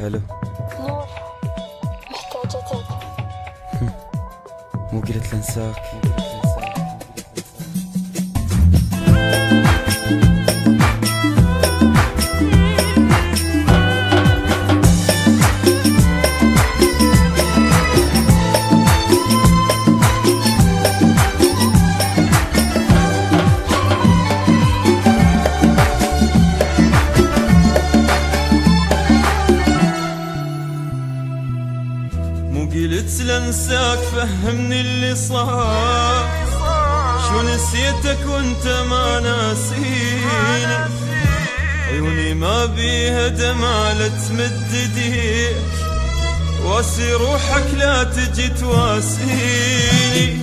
الو. نور، محتاجتك. مو قلت لانساك. قلت لانساك فهمني اللي صار، شو نسيتك وانت ما ناسيني، عيوني ما بيها دمع لا تمد ايديك، واسي روحك لا تجي تواسيني،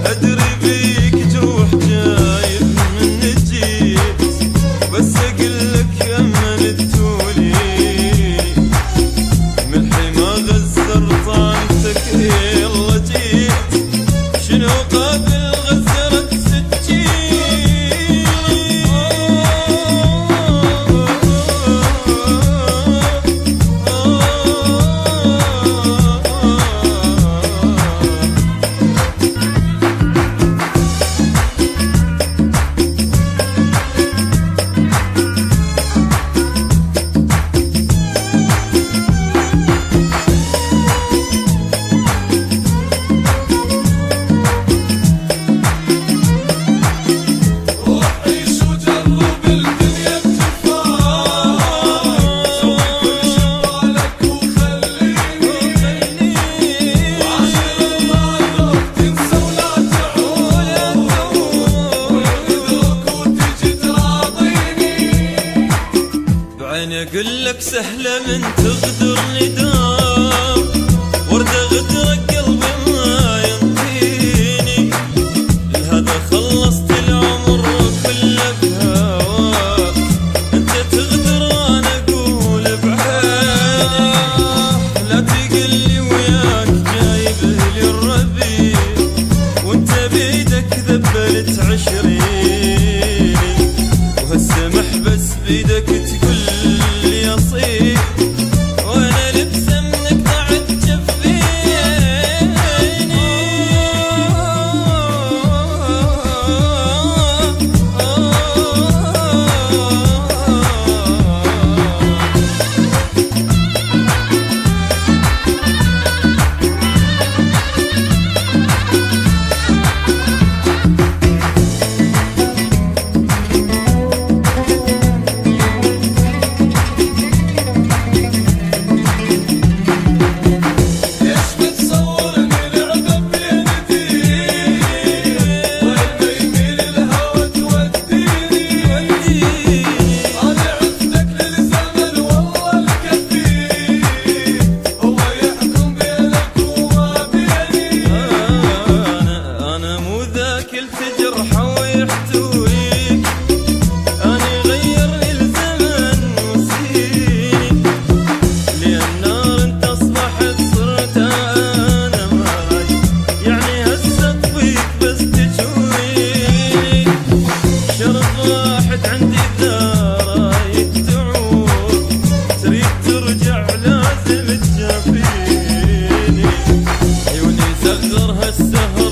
ادري بيك جروح جايب من جيت، بس اقلك يما ندتولي يلا جيت شنو قابل غزرة سجيني. اقول لك سهله من تغدر ندام، ورده غدرك قلبي ما ينطيني، لهذا خلصت العمر كله بهواك، انت تغدر وانا اقول بعيني، لا تقلي وياك جايب لي الربيع، وانت بيدك ذبلت عشريني، وهالسمح بس بيدك تقول يصير، وانا لبسه منك تعجب فيني. عيوني زغرها السهر